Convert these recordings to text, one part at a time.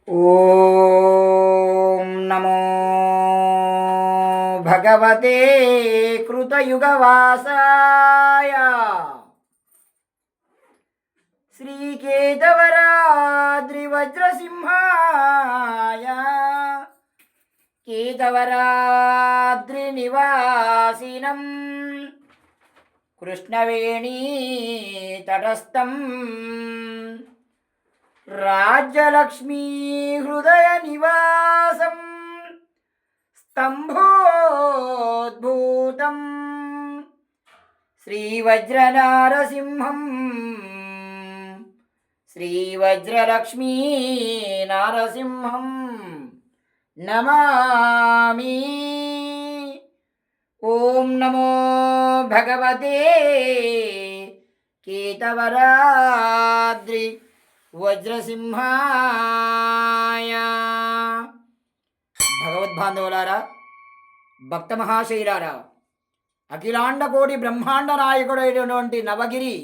ఓం నమో భగవతే కృతయుగవాసాయ శ్రీకేతవరాద్రివజ్రసింహాయ కేతవరాద్రినివాసినం కృష్ణవేణీ తటస్థం రాజ్యలక్ష్మీ హృదయ నివాసం స్తంభోద్భూతం శ్రీవజ్రనారసింహం శ్రీవజ్రలక్ష్మీ నారసింహం నమామి. ఓం నమో భగవతే కేతవరాద్రి వజ్రసింహాయ. భగవద్బాంధవులారా, భక్త మహాశైలారా, అఖిలాండ కోటి బ్రహ్మాండ నాయకుడైనటువంటి నవగిరి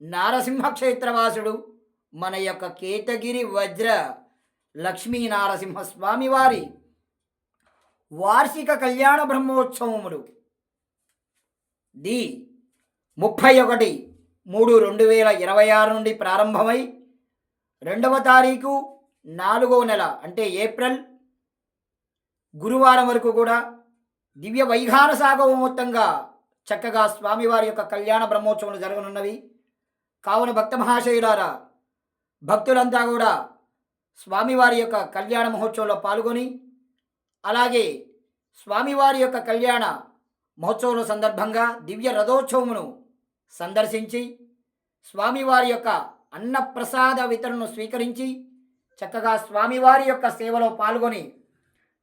నారసింహ క్షేత్రవాసుడు మన యొక్క కేతగిరి వజ్ర లక్ష్మీ నారసింహస్వామి వారి వార్షిక కళ్యాణ బ్రహ్మోత్సవములు 31/3/2026 నుండి ప్రారంభమై 2వ తారీఖు 4వ నెల అంటే ఏప్రిల్ గురువారం వరకు కూడా దివ్య వైఖాన సాగవమొత్తంగా చక్కగా స్వామివారి యొక్క కళ్యాణ బ్రహ్మోత్సవాలు జరగనున్నవి. కావున భక్త మహాశయులారా, భక్తులంతా కూడా స్వామివారి యొక్క కళ్యాణ మహోత్సవంలో పాల్గొని, అలాగే స్వామివారి యొక్క కళ్యాణ మహోత్సవం సందర్భంగా దివ్య రథోత్సవమును సందర్శించి స్వామివారి యొక్క అన్నప్రసాద వితరణను స్వీకరించి చక్కగా స్వామివారి యొక్క సేవలో పాల్గొని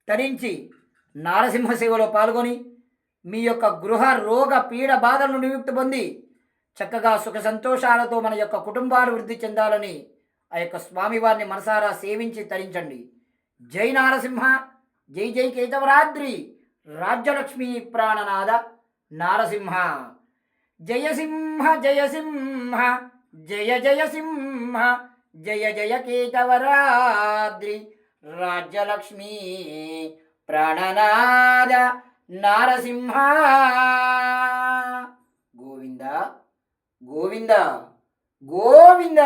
తరించి నారసింహ సేవలో పాల్గొని మీ యొక్క గృహ రోగ పీడ బాధలను నియుక్తి పొంది చక్కగా సుఖ సంతోషాలతో మన యొక్క కుటుంబాలు వృద్ధి చెందాలని ఆ యొక్క స్వామివారిని మనసారా సేవించి తరించండి. జై నారసింహ, జై జై కేతవరాద్రి రాజ్యలక్ష్మీ ప్రాణనాథ నారసింహ. జయ సింహ జయ సింహ జయ జయ సింహ జయ జయ కేతవరాద్రి రాజ్యలక్ష్మీ ప్రాణనాథ నారసింహ. గోవింద గోవింద గోవింద.